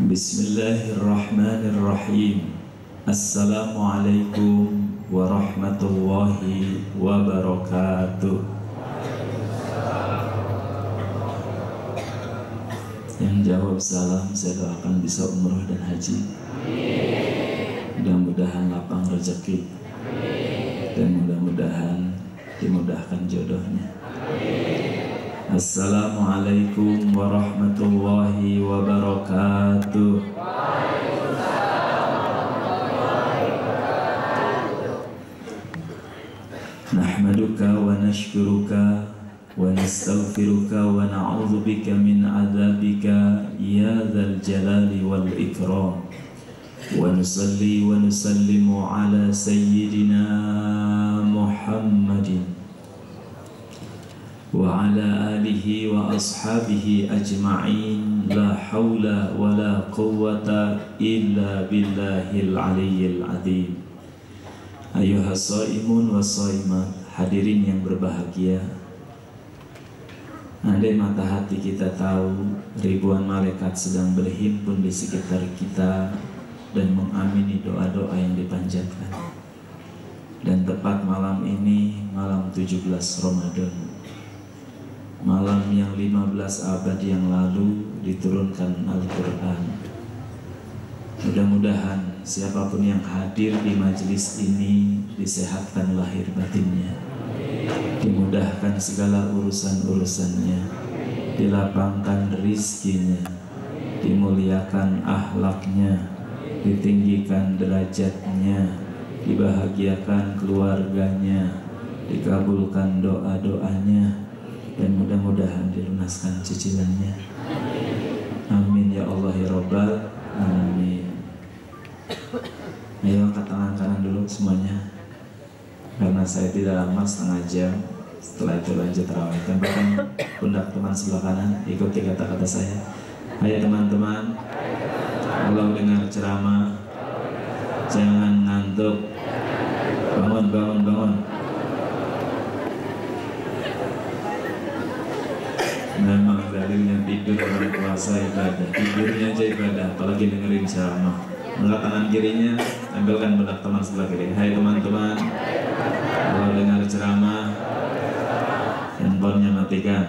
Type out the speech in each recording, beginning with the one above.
Bismillahirrahmanirrahim. Assalamualaikum warahmatullahi wabarakatuh. Yang jawab salam saya doakan bisa umroh dan haji. Mudah-mudahan lapang rezeki dan mudah-mudahan dimudahkan jodohnya. Assalamualaikum warahmatullahi wabarakatuh. Nahmaduka wa nashkuruka wa nastaghfiruka wa na'udzu bika min 'adzabika ya dzal jalali wal ikram. Wa nusalli wa nusallimu ala sayyidina Muhammadin wa ala alihi wa ashabihi ajma'in. La hawla wa la quwwata illa billahil aliyyil azim. Ayuhas shaimun was shaimat, hadirin yang berbahagia. Andai mata hati kita tahu ribuan malaikat sedang berhimpun di sekitar kita dan mengamini doa-doa yang dipanjatkan. Dan tepat malam ini, malam 17 Ramadan, malam yang 15 abad yang lalu diturunkan Al-Quran. Mudah-mudahan siapapun yang hadir di majelis ini disehatkan lahir batinnya, dimudahkan segala urusan-urusannya, dilapangkan rizkinya, dimuliakan akhlaknya, ditinggikan derajatnya, dibahagiakan keluarganya, dikabulkan doa-doanya, dan mudah-mudahan dilunaskan cicilannya. Amin ya Allah ya Rabbal alamin. Ayo angkat tangan kanan dulu semuanya, karena saya tidak lama, setengah jam. Setelah itu lanjut tarawih. Tempatkan pundak teman sebelah kanan, ikuti kata-kata saya. Ayo teman-teman, kalau dengar ceramah jangan ngantuk. Bangun, bangun, bangun. Memang dalilnya tidur orang puasa ibadah, tidurnya aja ibadah, apalagi dengerin ceramah. Angkat tangan kirinya, ambilkan pundak teman sebelah kiri. Hai teman-teman, kalau dengar ceramah, handphonenya matikan.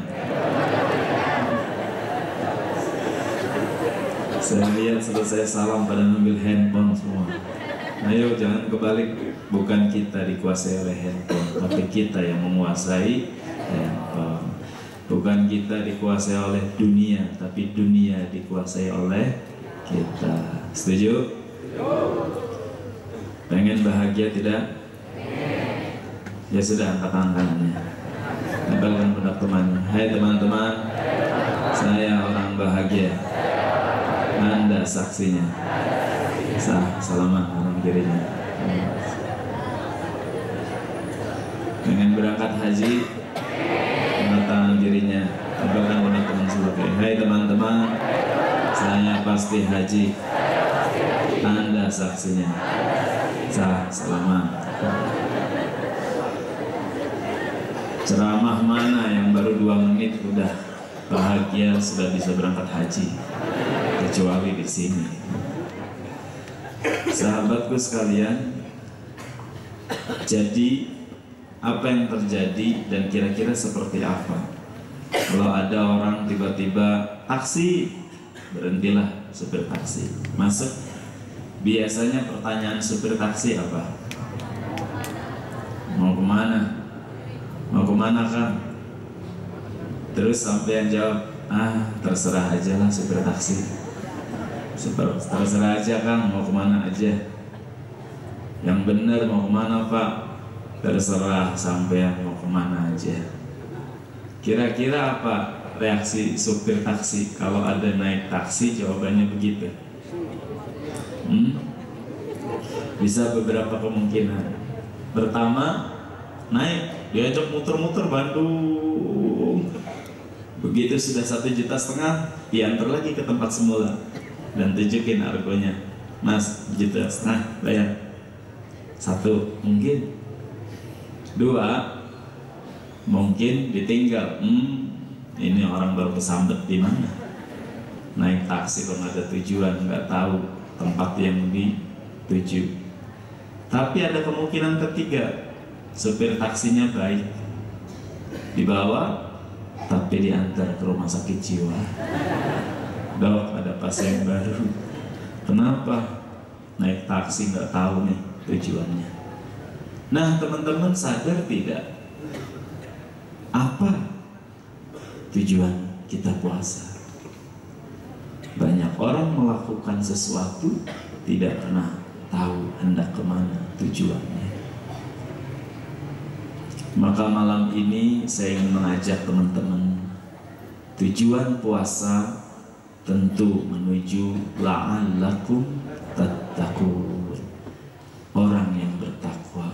Saya lihat selesai salam pada ngambil handphone semua. Ayo jangan kebalik, bukan kita dikuasai oleh handphone, tapi kita yang menguasai handphone. Bukan kita dikuasai oleh dunia, tapi dunia dikuasai oleh kita. Setuju? Pengen bahagia tidak? Ya sudah, angkat tangan kanannya, tempelkan pundak teman. Hai teman-teman, saya orang bahagia. Anda saksinya. Salaman orang kirinya. Pengen berangkat haji, tangan kirinya, tempelkan pundak teman sebelah kiri. Hai teman-teman, saya pasti haji. Anda saksinya. Selamat. Ceramah mana yang baru 2 menit udah bahagia sudah bisa berangkat haji? Kecuali di sini. Sahabatku sekalian, jadi apa yang terjadi dan kira-kira seperti apa kalau ada orang tiba-tiba taksi, berhentilah supir taksi, masuk. Biasanya pertanyaan supir taksi apa? Mau kemana? Mau kemana Kang? Terus sampai yang jawab, terserah aja lah supir taksi. Terserah aja Kang, mau kemana aja. Yang benar mau kemana Pak? Terserah sampean mau kemana aja. Kira-kira apa reaksi supir taksi kalau ada naik taksi? Jawabannya begitu. Bisa beberapa kemungkinan. Pertama, naik, diajak muter-muter Bandung. Begitu sudah 1,5 juta, diantar lagi ke tempat semula dan tunjukin argonya. Mas, 1,5 juta, bayar. 1 mungkin. 2 mungkin ditinggal. Ini orang baru kesambet di mana? naik taksi kalau nggak ada tujuan, nggak tahu tempat yang dituju. Tapi ada kemungkinan ketiga, supir taksinya baik, dibawa tapi diantar ke rumah sakit jiwa. Dok, ada pasien baru. Kenapa? Naik taksi nggak tahu nih tujuannya. Nah, teman-teman sadar tidak? Apa tujuan kita puasa? Banyak orang melakukan sesuatu tidak pernah tahu hendak kemana tujuannya. Maka malam ini saya ingin mengajak teman-teman, tujuan puasa tentu menuju la'allakum tattaqun, orang yang bertakwa.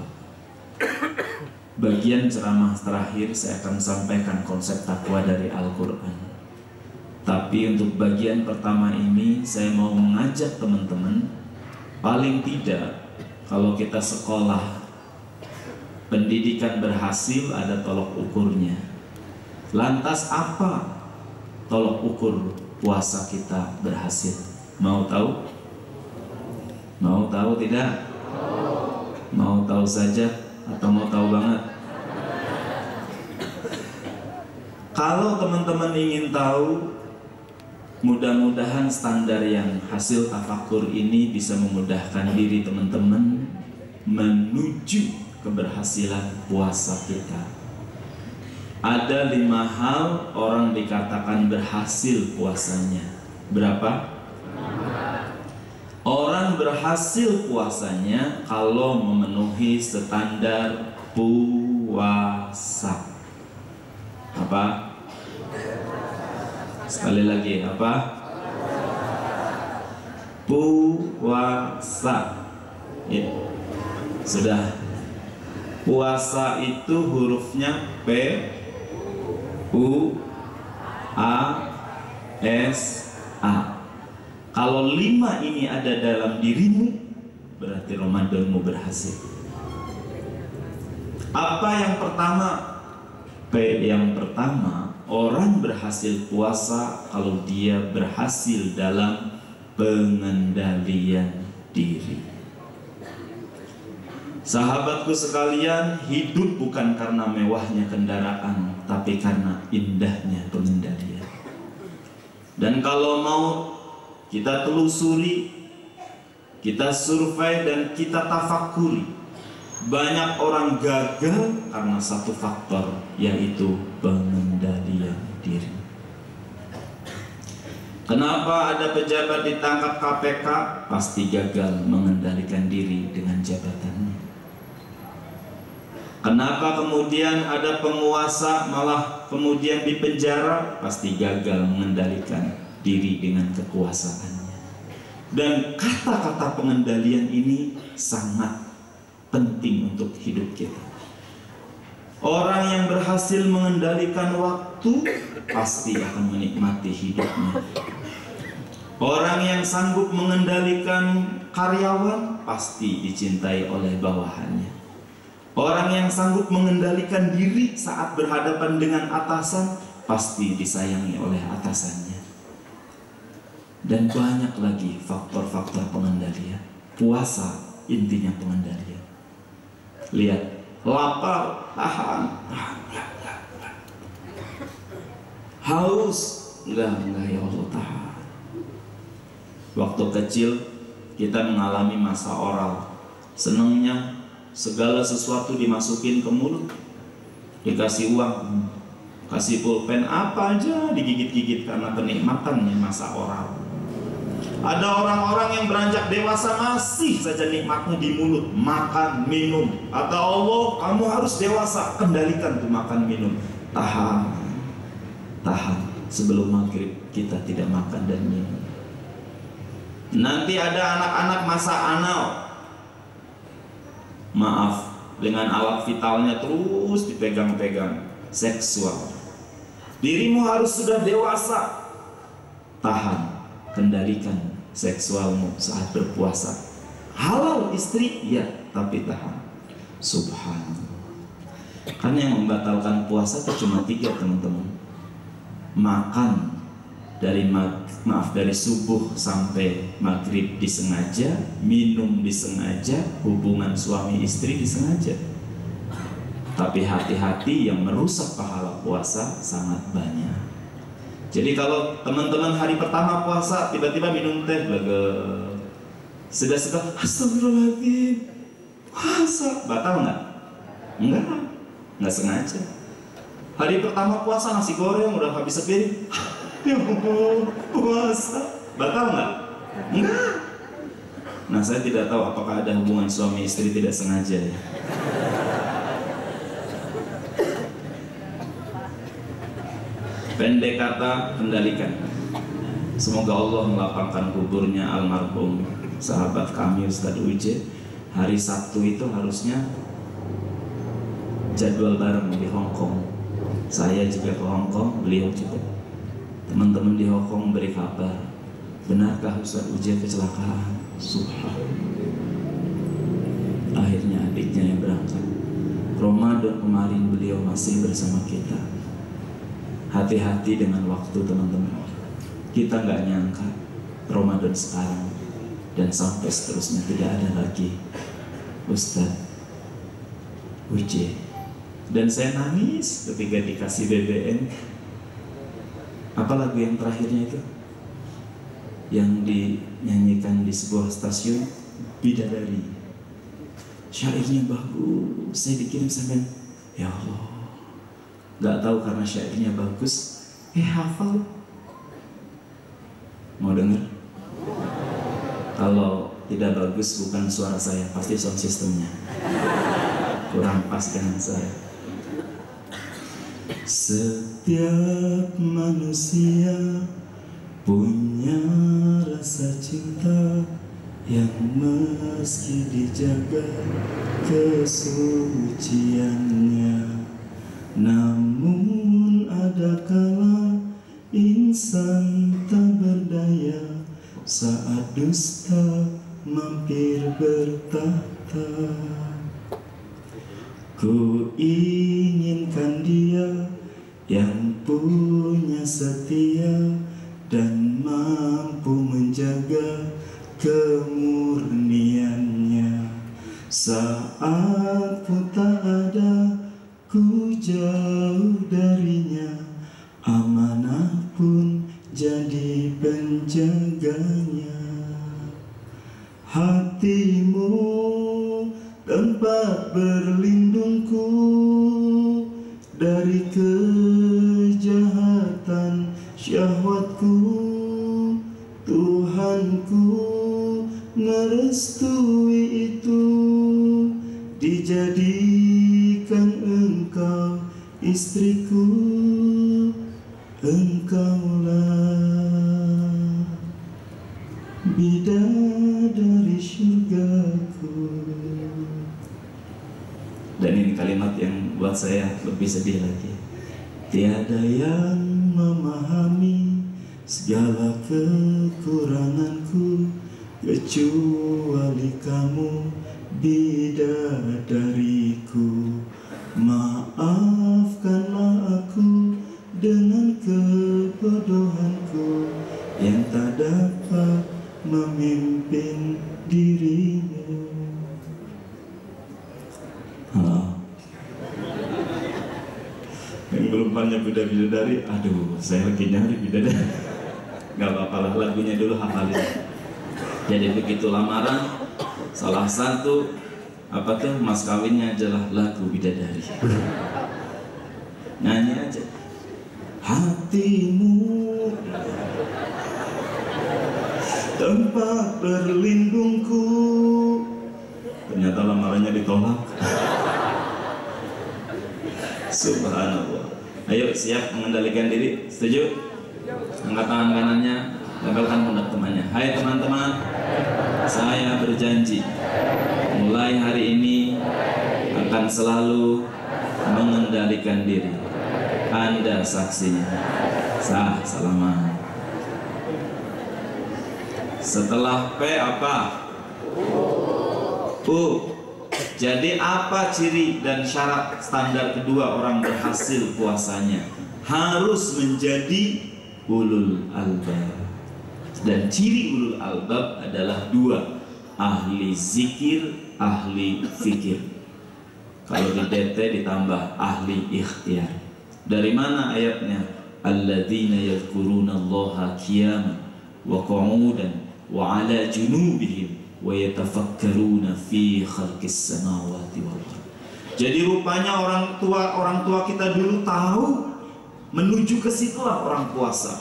Bagian ceramah terakhir saya akan sampaikan konsep takwa dari Al-Quran. Tapi untuk bagian pertama ini saya mau mengajak teman-teman, paling tidak kalau kita sekolah pendidikan berhasil ada tolok ukurnya. Lantas apa tolok ukur puasa kita berhasil? Mau tahu? Mau tahu tidak? Mau tahu saja atau mau tahu banget? Kalau teman-teman ingin tahu, mudah-mudahan standar yang hasil tafakur ini bisa memudahkan diri teman-teman menuju keberhasilan puasa kita. Ada 5 hal orang dikatakan berhasil puasanya. Berapa? Orang berhasil puasanya kalau memenuhi standar puasa. Apa? Sekali lagi, apa? Puasa. Ya. Sudah. Puasa itu hurufnya P, U, A, S, A. Kalau 5 ini ada dalam dirimu, berarti Ramadanmu berhasil. Apa yang pertama? P yang pertama, orang berhasil puasa kalau dia berhasil dalam pengendalian diri. Sahabatku sekalian, hidup bukan karena mewahnya kendaraan, tapi karena indahnya pengendalian. Dan kalau mau kita telusuri, kita survei dan kita tafakuri, banyak orang gagal karena satu faktor, yaitu pengendalian diri. Kenapa ada pejabat ditangkap KPK? Pasti gagal mengendalikan diri dengan jabatannya. Kenapa kemudian ada penguasa malah kemudian dipenjara? Pasti gagal mengendalikan diri dengan kekuasaannya. Dan kata-kata pengendalian ini sangat penting untuk hidup kita. Orang yang berhasil mengendalikan waktu pasti akan menikmati hidupnya. Orang yang sanggup mengendalikan karyawan pasti dicintai oleh bawahannya. Orang yang sanggup mengendalikan diri saat berhadapan dengan atasan pasti disayangi oleh atasannya. Dan banyak lagi faktor-faktor pengendalian. Puasa intinya pengendalian. Lihat, lapar, tahan. Haus, enggak ya Allah, tahan. Waktu kecil kita mengalami masa oral. Senangnya segala sesuatu dimasukin ke mulut, dikasih uang, kasih pulpen, apa aja digigit-gigit karena kenikmatannya masa oral. Ada orang-orang yang beranjak dewasa masih saja nikmatnya di mulut, makan, minum. Kata Allah, kamu harus dewasa, kendalikan tuh makan, minum. Tahan, tahan. Sebelum maghrib kita tidak makan dan minum. Nanti ada anak-anak masa anal. Maaf, dengan alat vitalnya terus dipegang-pegang, seksual. Dirimu harus sudah dewasa. Tahan, kendalikan seksualmu saat berpuasa. Halal istri, ya, tapi tahan. Subhanallah. Karena yang membatalkan puasa itu cuma 3, teman-teman. Makan, dari subuh sampai maghrib disengaja, minum disengaja, hubungan suami istri disengaja. Tapi hati-hati, yang merusak pahala puasa sangat banyak. Jadi kalau teman-teman hari pertama puasa tiba-tiba minum teh, sudah astagfirullahaladzim, puasa batal nggak? Nggak sengaja. Hari pertama puasa nasi goreng udah habis sepiring, ya Allah, puasa batal nggak? Enggak. Nah, saya tidak tahu apakah ada hubungan suami istri tidak sengaja ya. Pendek kata, kendalikan. Semoga Allah melapangkan kuburnya almarhum sahabat kami Ustadz Uje. Hari Sabtu itu harusnya jadwal bareng di Hong Kong. Saya juga ke Hong Kong, beliau juga. Teman-teman di Hong Kong beri kabar, benarkah Ustadz Uje kecelakaan? Subhanallah. Akhirnya adiknya yang berangkat. Ramadan kemarin beliau masih bersama kita. Hati-hati dengan waktu teman-teman. Kita nggak nyangka Ramadan sekarang dan sampai seterusnya tidak ada lagi Ustadz Uje. Dan saya nangis ketika dikasih BBM. Apa lagu yang terakhirnya itu? Yang dinyanyikan di sebuah stasiun, Bidadari. Syairnya bagus. Saya dikirim sampai, ya Allah, nggak tahu karena syairnya bagus, hafal. Mau denger? Kalau tidak bagus bukan suara saya, pasti sound systemnya kurang pas dengan saya. Setiap manusia punya rasa cinta yang meski dijaga kesuciannya, namun ada kala insan tak berdaya saat dusta mampir bertahta. Ku inginkan dia yang punya setia dan mampu menjaga kemurniannya. Saat pun tak ada, ku jauh darinya, amanah pun jadi penjaganya. Hatimu tempat berlindungku dari kejahatan syahwatku. Tuhanku merestui itu, dijadikan engkau istriku. Engkaulah bidadari syurgaku. Dan ini kalimat yang buat saya lebih sedih lagi. Tiada yang memahami segala kekuranganku kecuali kamu, bidadariku. Maafkanlah aku dengan kebodohanku yang tak dapat memimpin dirimu. Yang belum banyak bidadari, aduh, saya lagi nyari bidadari. Gak apa-apa lah, lagunya dulu hafalin. Jadi begitu lamaran, salah satu mas kawinnya adalah lagu bidadari. Nyanyi aja. Hatimu tempat berlindungku. Ternyata lamarannya ditolak. Subhanallah. Ayo siap mengendalikan diri, setuju? Angkat tangan kanannya, tempelkan pundak temannya. Hai teman-teman, saya berjanji mulai hari ini akan selalu mengendalikan diri. Anda saksinya. Sah, salaman. Setelah P apa? U. Jadi apa ciri dan syarat standar kedua orang berhasil puasanya? Harus menjadi ulul albab. Dan ciri ulul albab adalah dua, ahli zikir, ahli fikir. Kalau di DT ditambah ahli ikhtiar. Dari mana ayatnya? Alladzina yadhkurunallaha qiyaman wa qu'udan wa 'ala junubihim wa yatafakkaruna fi khalqis samawati wal ardh. Jadi rupanya orang tua kita dulu tahu menuju ke situlah orang puasa.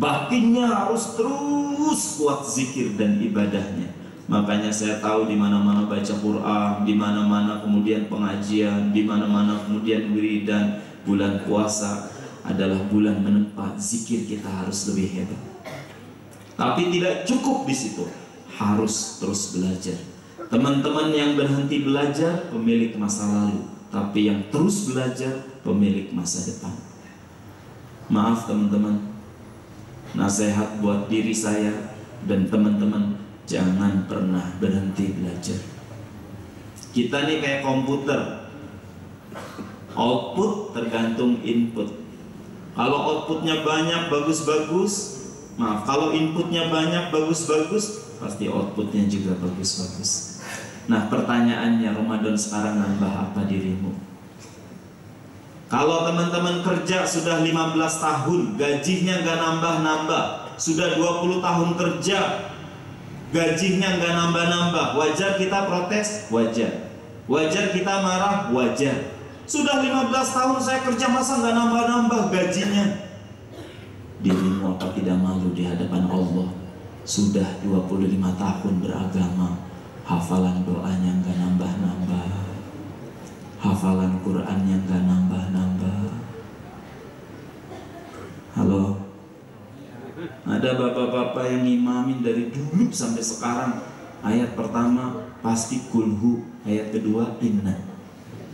Batinnya harus terus kuat zikir dan ibadahnya. Makanya saya tahu di mana-mana baca Quran, di mana-mana kemudian pengajian, di mana-mana kemudian wiridan. Bulan puasa adalah bulan menempa zikir kita harus lebih hebat. Tapi tidak cukup di situ, harus terus belajar. Teman-teman yang berhenti belajar pemilik masa lalu, tapi yang terus belajar pemilik masa depan. Maaf teman-teman, nasihat buat diri saya dan teman-teman, jangan pernah berhenti belajar. Kita nih kayak komputer, output tergantung input. Kalau outputnya banyak bagus-bagus, maaf, kalau inputnya banyak bagus-bagus, pasti outputnya juga bagus-bagus. Nah pertanyaannya, Ramadan sekarang nambah apa dirimu? Kalau teman-teman kerja sudah 15 tahun, gajinya nggak nambah-nambah, sudah 20 tahun kerja, gajinya nggak nambah-nambah, wajar kita protes? Wajar. Wajar kita marah? Wajar. Sudah 15 tahun saya kerja, masa nggak nambah-nambah gajinya? Dirimu apa tidak malu di hadapan Allah? Sudah 25 tahun beragama, hafalan doanya nggak nambah-nambah, hafalan Qurannya nggak nambah-nambah. Halo, ada bapak-bapak yang ngimamin dari dulu sampai sekarang. Ayat pertama pasti kulhu, ayat kedua inna.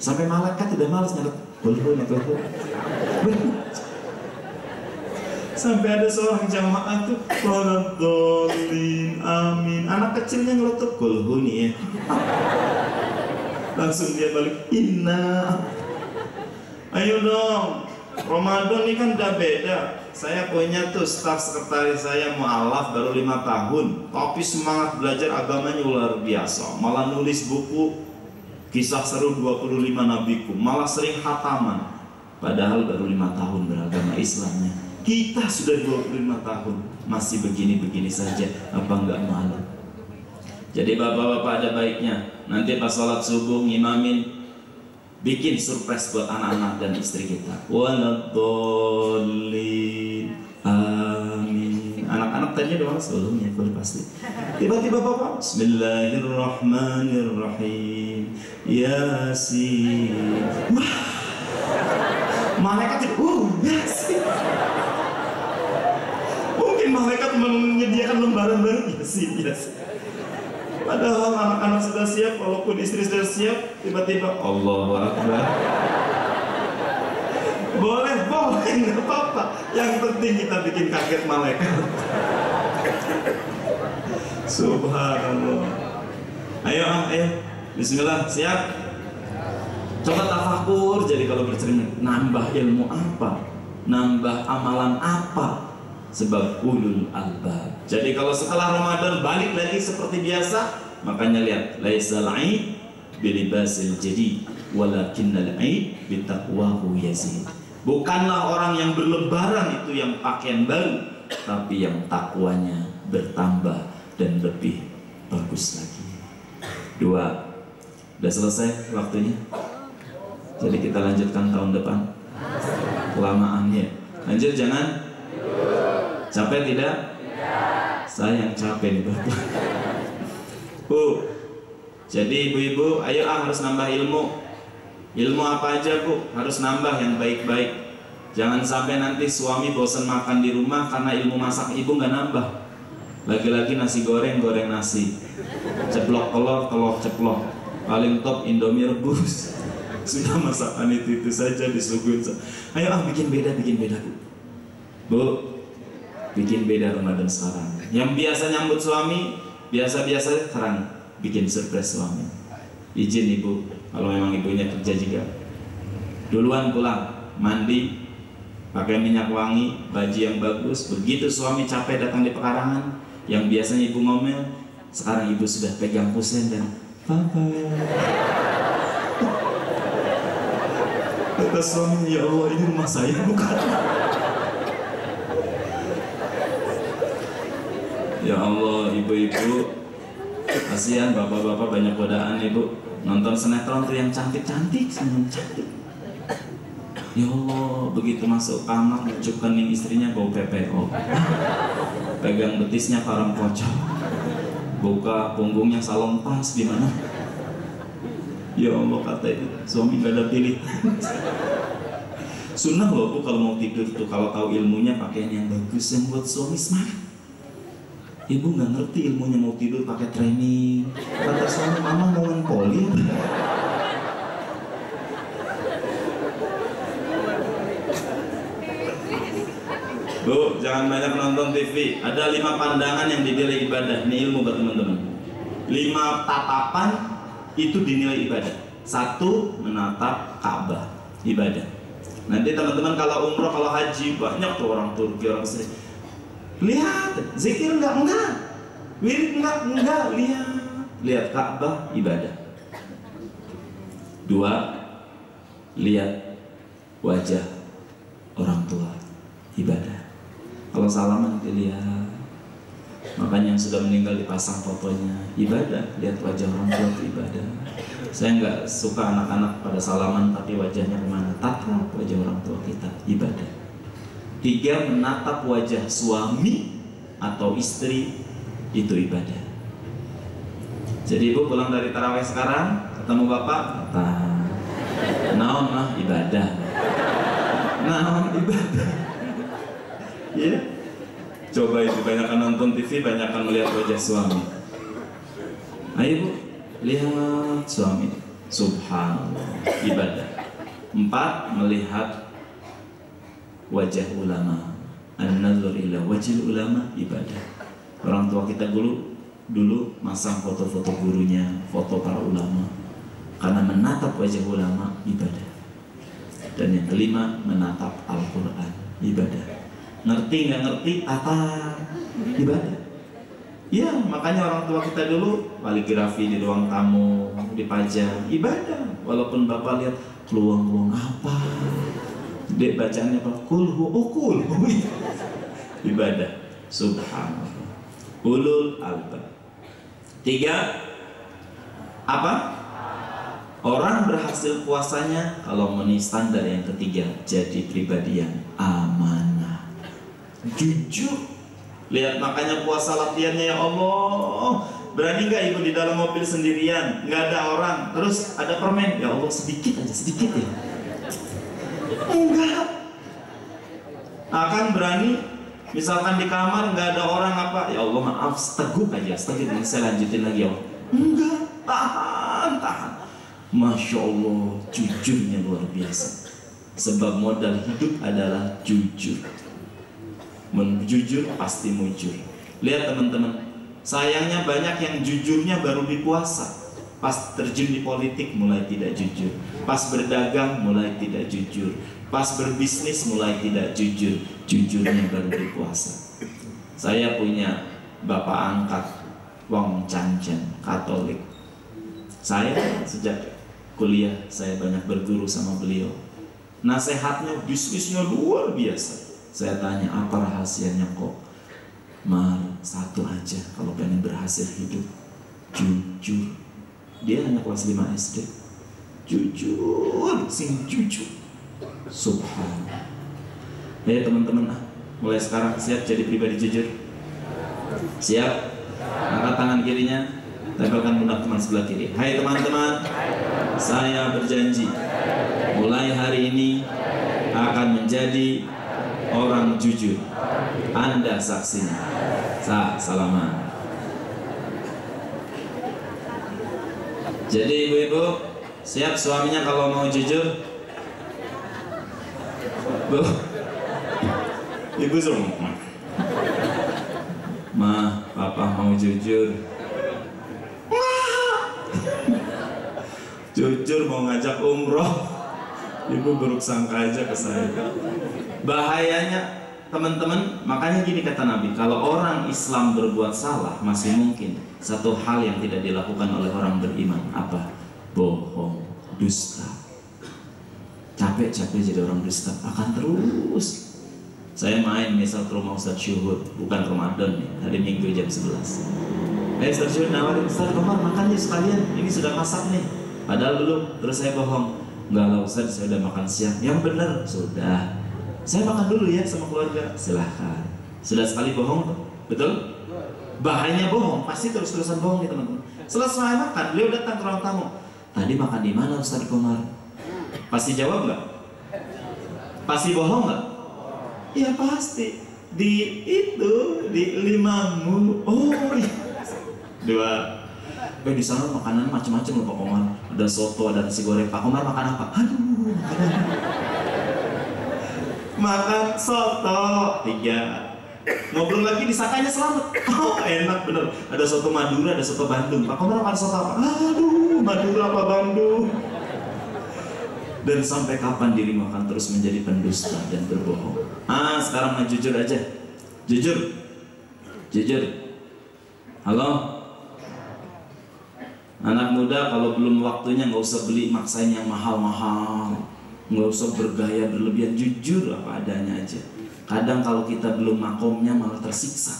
Sampai malaikat udah malas nyatet kulhu. Sampai ada seorang jamaah tuh waladhdallin amin, anak kecilnya ngelutuk kulhu nih ya. Langsung dia balik inna. Ayo dong, Ramadan ini kan udah beda. Saya punya tuh staf sekretaris saya mu'alaf baru 5 tahun, tapi semangat belajar agamanya luar biasa. Malah nulis buku kisah seru 25 nabiku, malah sering khataman. Padahal baru 5 tahun beragama Islamnya. Kita sudah 25 tahun masih begini-begini saja, apa enggak malu? Jadi bapak-bapak ada baiknya nanti pas sholat subuh ngimamin, bikin surprise buat anak-anak dan istri kita. Waladhdallin amin. Anak-anak tadinya doang sebelumnya boleh pasti. Tiba-tiba bapak Bismillahirrahmanirrahim Yasin. Wah, malaikat Yasin. Mungkin malaikat menyediakan lembaran baru Yasin. Padahal anak-anak sudah siap, walaupun istri sudah siap, tiba-tiba Allahu Akbar. Boleh, nggak apa-apa. Yang penting kita bikin kaget malaikat. Subhanallah. Ayo, Bismillah, siap. Coba tafakur. Jadi kalau bercermin, nambah ilmu apa? Nambah amalan apa? Sebab ulul albab. Jadi kalau setelah Ramadan balik lagi seperti biasa, makanya lihat, laisal aid bilibasil jadid walakinnal aid bitaqwahu yazid. Bukanlah orang yang berlebaran itu yang pakaian baru, tapi yang takwanya bertambah dan lebih bagus lagi. 2. Udah selesai waktunya. Jadi kita lanjutkan tahun depan. Kelamaan ya. Lanjut jangan. Capek tidak? Tidak. Saya yang capek nih Bapak. Bu, jadi ibu-ibu, ayo harus nambah ilmu. Ilmu apa aja Bu? Harus nambah yang baik-baik. Jangan sampai nanti suami bosan makan di rumah karena ilmu masak ibu nggak nambah. Lagi-lagi nasi goreng nasi, ceplok telur ceplok. Paling top Indomie rebus. Sudah masakan itu saja disuguhin. Ayo bikin beda Bu. Bu, bikin beda Ramadan sekarang. Yang biasa nyambut suami, biasa-biasa sekarang bikin surprise suami. Izin ibu, kalau memang ibunya kerja juga. Duluan pulang, mandi, pakai minyak wangi, baju yang bagus. Begitu suami capek datang di pekarangan, yang biasanya ibu ngomel, sekarang ibu sudah pegang kusen dan papa. Kata suami, ya Allah, ini rumah saya bukan. Ya Allah, ibu-ibu, kasihan bapak-bapak banyak godaan ibu. Nonton sinetron tuh yang cantik-cantik, senyum cantik. Ya Allah, begitu masuk kamar mencup kening istrinya bau PPO. Pegang betisnya parang pocong. Buka punggungnya salon pas gimana? Ya Allah, kata itu suami gak ada pilihan. Sunnah loh bu kalau mau tidur tuh, kalau tahu ilmunya pakaian yang bagus yang buat suami semangat. Ibu nggak ngerti ilmunya mau tidur pakai training. Kata suami, mama mau poli. Bu, jangan banyak nonton TV. Ada 5 pandangan yang dinilai ibadah. Ini ilmu buat teman-teman. 5 tatapan itu dinilai ibadah. 1, menatap Ka'bah, ibadah. Nanti teman-teman kalau umroh, kalau haji, banyak tuh orang Turki, orang Mesir. Lihat, zikir enggak, wirid enggak, lihat Ka'bah, ibadah. 2, lihat wajah orang tua, ibadah. Kalau salaman dilihat, makanya yang sudah meninggal dipasang fotonya, ibadah. Lihat wajah orang tua itu ibadah. Saya nggak suka anak-anak pada salaman tapi wajahnya kemana, tatap wajah orang tua kita, ibadah. 3, menatap wajah suami atau istri, itu ibadah. Jadi ibu pulang dari tarawih sekarang, ketemu bapak, kata naon mah ibadah. Naon ibadah. Ya, coba itu banyakkan nonton TV, banyakkan melihat wajah suami. Ayo bu, lihat suami, subhanallah, ibadah. 4, melihat wajah ulama, an-nazar ila wajhil ulama, ibadah. Orang tua kita dulu masang foto-foto gurunya, foto para ulama, karena menatap wajah ulama, ibadah. Dan yang kelima, menatap Al-Quran, ibadah. Ngerti nggak ngerti, tatap, ibadah. Ya, makanya orang tua kita dulu kaligrafi di ruang tamu, dipajang, ibadah. Walaupun bapak lihat keluang-keluang apa, dek bacaannya apa? Kulhu, ibadah. Subhanallah. Ulul albab. 3, apa? Orang berhasil puasanya kalau memenuhi standar yang ketiga, jadi pribadi yang amanah, jujur. Lihat, makanya puasa latihannya, ya Allah. Berani nggak ibu di dalam mobil sendirian, nggak ada orang, terus ada permen, ya Allah sedikit aja, sedikit ya. Enggak. Akan berani, misalkan di kamar nggak ada orang apa, ya Allah maaf, teguk aja, sedikit ini saya lanjutin lagi ya Allah. Enggak, tahan. Masya Allah, jujurnya luar biasa. Sebab modal hidup adalah jujur. Menjujur pasti mujur. Lihat teman-teman, sayangnya banyak yang jujurnya baru di puasa. Pas terjun di politik mulai tidak jujur, pas berdagang mulai tidak jujur, pas berbisnis mulai tidak jujur. Jujurnya baru di puasa. Saya punya bapak angkat Wong Cancan, Katolik. Saya sejak kuliah saya banyak berguru sama beliau. Nasihatnya, bisnisnya luar biasa. Saya tanya, apa rahasianya kok? Mari, satu aja kalau pengen berhasil hidup, jujur. Dia hanya kelas 5 SD. Jujur, sing jujur. Subhanallah. Ya teman-teman, mulai sekarang siap jadi pribadi jujur? Siap? Angkat tangan kirinya, tempelkan pundak teman sebelah kiri. Hai teman-teman, saya berjanji mulai hari ini akan menjadi orang jujur. Anda saksinya. Salaman. Jadi ibu-ibu siap suaminya kalau mau jujur? Bu, ibu semua. Ma, papa mau jujur. Jujur mau ngajak umroh. Ibu buruk sangka aja ke saya. Bahayanya teman-teman, makanya gini kata Nabi, kalau orang Islam berbuat salah masih mungkin satu hal yang tidak dilakukan oleh orang beriman. Apa? Bohong, dusta. Capek-capek jadi orang dusta, akan terus. Saya main misal ke rumah Ustadz Syuhud, bukan Ramadan nih, hari Minggu jam 11. Ustadz Syuhud nawarin, Ustadz Komar makan ya sekalian, ini sudah masak nih. Padahal belum, terus saya bohong. Enggak lah Ustadz, saya udah makan siang. Yang benar, sudah. Saya makan dulu ya sama keluarga. Silahkan. Sudah sekali bohong tuh, betul? Bahayanya bohong, pasti terus-terusan bohong nih teman-teman. Selesai makan, beliau datang ke ruang tamu. Tadi makan di mana Ustadz Komar? Pasti jawab nggak? Pasti bohong nggak? Ya pasti. Di itu, di Limamu. Oh iya. Dua. Di sana makanan macam-macam loh Pak Komar. Ada soto, ada nasi goreng. Pak Komar makan apa? Aduh, makanan. Makan soto 3. Ngobrol lagi disangkanya selamat. Oh enak bener. Ada soto Madura, ada soto Bandung. Pak Komar makan soto apa? Aduh, Madura apa Bandung? Dan sampai kapan dirimu akan terus menjadi pendusta dan berbohong? Sekarang mah jujur aja. Jujur. Jujur. Halo? Anak muda kalau belum waktunya nggak usah beli maksain yang mahal-mahal. Nggak usah bergaya berlebihan, jujur apa adanya aja. Kadang kalau kita belum makomnya malah tersiksa.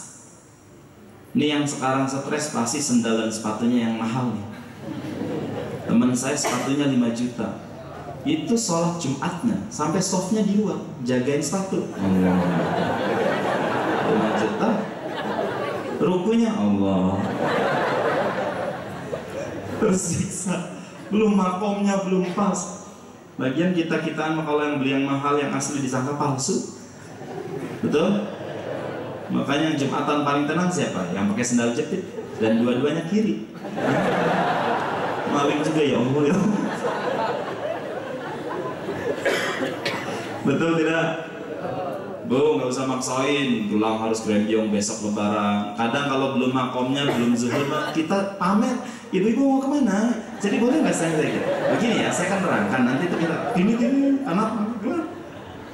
Ini yang sekarang stres pasti sendal dan sepatunya yang mahal nih. Teman saya sepatunya 5 juta. Itu sholat Jumatnya sampai softnya di luar, jagain sepatu. 5 juta. Rukunya Allah. Tersiksa. Belum makomnya belum pas. Bagian kita-kitaan kalau yang beli yang mahal yang asli disangka palsu. Betul? Makanya yang Jumatan paling tenang siapa? Yang pakai sendal jepit dan dua-duanya kiri. Maling juga ya Allah ya. Betul tidak? Bu, nggak usah maksain pulang harus grembyong besok lebaran. Kadang kalau belum makomnya, belum zuhur, kita pamer. Ibu-ibu mau kemana? Jadi boleh nggak saya gitu? Begini ya, saya kan terangkan nanti itu kita gini anak gimana?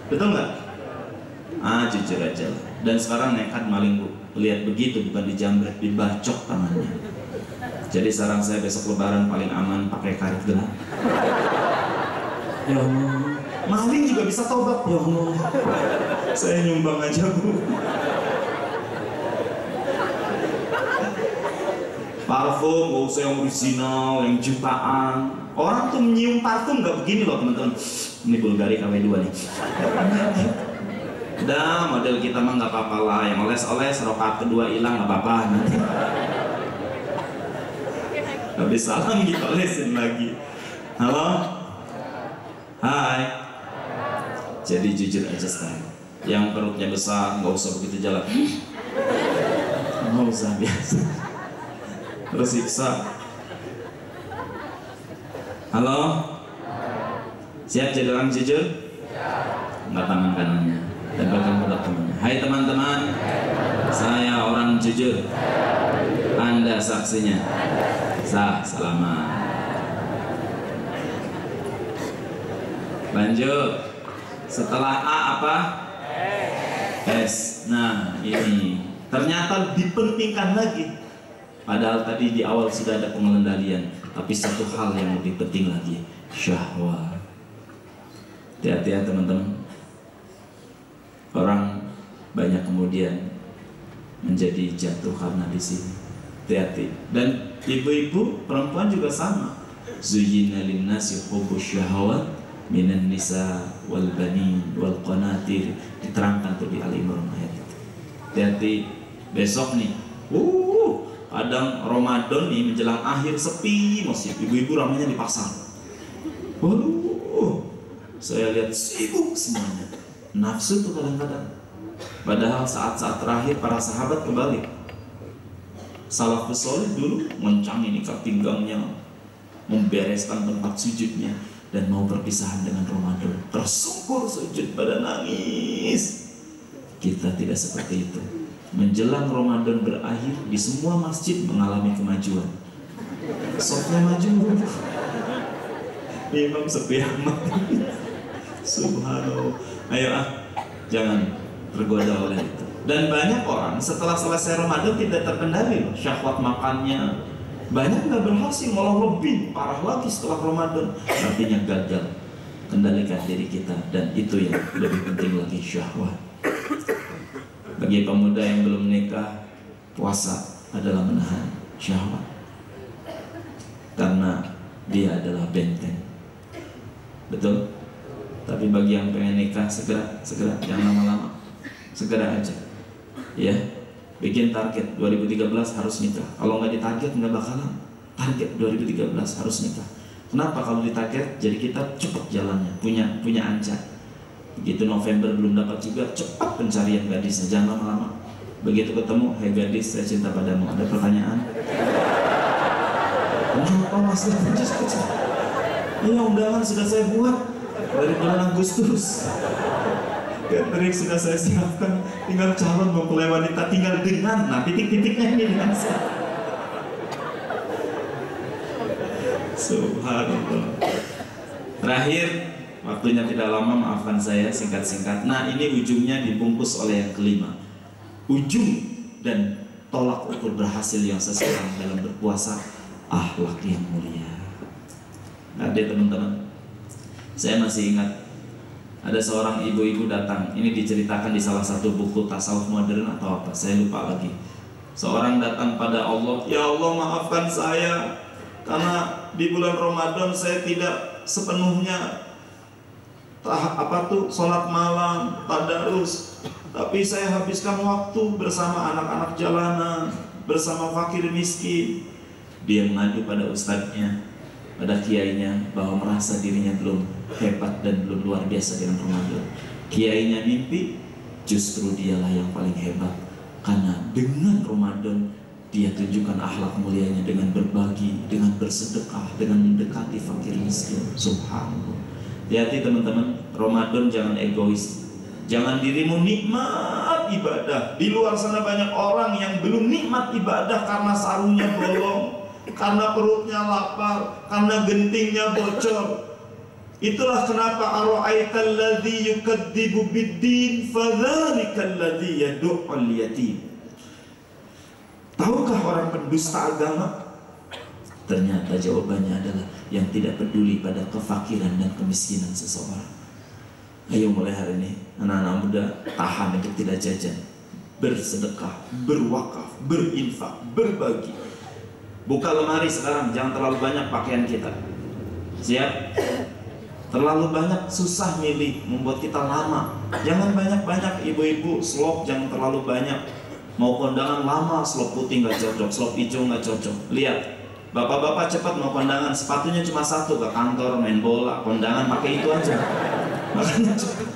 Betul nggak? Jujur aja. Dan sekarang nekat maling bu, lihat begitu bukan dijambret, dibacok tangannya. Jadi saran saya besok lebaran paling aman pakai karet gelap. Ya Allah. Maling juga bisa tobat. Ya Allah. Saya nyumbang aja bu. Parfum gak usah yang original, yang jutaan. Orang tuh menyium parfum gak begini loh teman-teman. Ini Bulgari KW2 nih. Udah model kita mah gak apa-apa lah. Yang oles-oles rokaat kedua hilang gak apa-apa nanti. Habis salam kita olesin lagi. Halo? Hai. Jadi jujur aja sekarang. Yang perutnya besar nggak usah begitu jalan. Nggak usah, biasa. Tersiksa. Halo? Siap jadi orang jujur? Nggak tangan kanannya. Tempelkan pada temannya. Hai teman-teman, saya orang jujur. Anda saksinya. Selamat. Lanjut. Setelah A apa? S. Nah ini ternyata dipentingkan lagi. Padahal tadi di awal sudah ada pengendalian, tapi satu hal yang lebih penting lagi, syahwat. Hati-hati ya teman-teman. Orang banyak kemudian menjadi jatuh karena di sini. Hati-hati. Dan ibu-ibu perempuan juga sama. Zuyyina linnasi hubbus syahawat minan nisa wal banin wal qanatir, diterangkan tuh di Al Imran ayat itu. Hati-hati besok nih. Kadang Ramadan nih menjelang akhir sepi masjid, ibu-ibu ramainya di pasar. Saya lihat sibuk semuanya. Nafsu tuh kadang-kadang. Padahal saat-saat terakhir para sahabat kembali. Salafus saleh dulu mencangin ikat pinggangnya, membereskan tempat sujudnya, dan mau perpisahan dengan Ramadan, tersungkur sujud pada nangis. Kita tidak seperti itu. Menjelang Ramadan berakhir, di semua masjid mengalami kemajuan. Sofnya maju, imam sepi amat. Subhanallah. Ayo Jangan tergoda oleh itu. Dan banyak orang setelah selesai Ramadan tidak terkendali loh syahwat makannya. Banyak nggak berhasil, malah lebih parah lagi setelah Ramadan. Artinya gagal kendalikan diri kita, dan itu yang lebih penting lagi, syahwat. Bagi pemuda yang belum menikah, puasa adalah menahan syahwat, karena dia adalah benteng. Betul? Tapi bagi yang pengen nikah, segera, jangan lama-lama, segera aja. Ya, bikin target 2013 harus nikah. Kalau nggak ditarget nggak bakalan. Target 2013 harus nikah. Kenapa? Kalau ditarget, jadi kita cepat jalannya, punya anca. Begitu November belum dapat juga, cepat pencarian gadisnya, jangan lama-lama. Begitu ketemu, "Hei gadis, saya cinta padamu." Ada pertanyaan? Kenapa masih kecil? Ini undangan sudah saya buat dari bulan Agustus. Catering sudah saya siapkan, tinggal calon mempelai wanita, tinggal dengan, nah titik-titiknya ini dengan saya. Subhanallah. Terakhir, waktunya tidak lama, maafkan saya, singkat-singkat. Nah, ini ujungnya dibungkus oleh yang kelima. Ujung dan tolak ukur berhasil yang seseorang dalam berpuasa, akhlak yang mulia. Nah, deh teman-teman, saya masih ingat ada seorang ibu-ibu datang. Ini diceritakan di salah satu buku tasawuf modern atau apa, saya lupa lagi. Seorang datang pada Allah, "Ya Allah, maafkan saya karena di bulan Ramadan saya tidak sepenuhnya sholat malam, tadarus, tapi saya habiskan waktu bersama anak-anak jalanan, bersama fakir miskin." Dia mengadu pada ustadznya, pada kiainya, bahwa merasa dirinya belum hebat dan belum luar biasa dengan Ramadan. Kiainya mimpi, justru dialah yang paling hebat, karena dengan Ramadan dia tunjukkan akhlak mulianya dengan berbagi, dengan bersedekah, dengan mendekati fakir miskin. Subhanallah. Hati-hati teman-teman, Ramadan jangan egois. Jangan dirimu nikmat ibadah. Di luar sana banyak orang yang belum nikmat ibadah karena sarungnya bolong, karena perutnya lapar, karena gentingnya bocor. Itulah kenapa ara'aital ladzi yukadzibu bid-din fadzalikal ladzi yad'ul yatim. Tahukah orang pendusta agama? Ternyata jawabannya adalah yang tidak peduli pada kefakiran dan kemiskinan seseorang. Ayo mulai hari ini anak-anak muda tahan untuk tidak jajan, bersedekah, berwakaf, berinfak, berbagi. Buka lemari sekarang, jangan terlalu banyak pakaian kita. Siap? Terlalu banyak susah milih, membuat kita lama. Jangan banyak-banyak, ibu-ibu slop jangan terlalu banyak. Mau kondangan lama, slop putih nggak cocok, slop hijau nggak cocok. Lihat, bapak-bapak cepat mau kondangan, sepatunya cuma satu, ke kantor, main bola, kondangan pakai itu aja. Makanya cepat.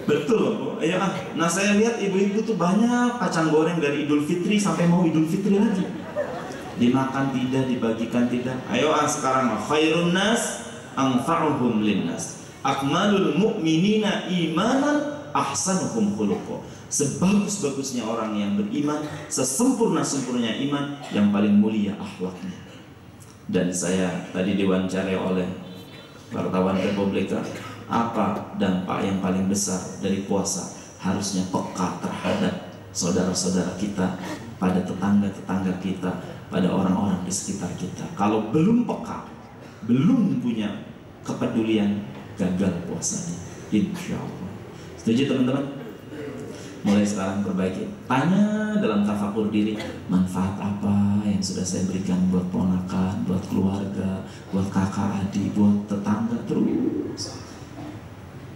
Betul loh, ayo ah. Nah saya lihat ibu-ibu tuh banyak kacang goreng dari Idul Fitri sampai mau Idul Fitri lagi. Dimakan tidak, dibagikan tidak. Ayo ah sekarang, khairun nas anfa'uhum linnas, akmalul mu'minina imanan ahsanuhum khuluqa. Sebagus-bagusnya orang yang beriman, sesempurna-sempurnanya iman, yang paling mulia akhlaknya. Dan saya tadi diwawancarai oleh wartawan Republika, apa dampak yang paling besar dari puasa? Harusnya peka terhadap saudara-saudara kita, pada tetangga-tetangga kita, pada orang-orang di sekitar kita. Kalau belum peka, belum punya kepedulian, gagal puasanya, insya Allah. Setuju teman-teman? Mulai sekarang perbaiki. Tanya dalam tafakur diri, manfaat apa yang sudah saya berikan buat ponakan, buat keluarga, buat kakak adik, buat tetangga, terus.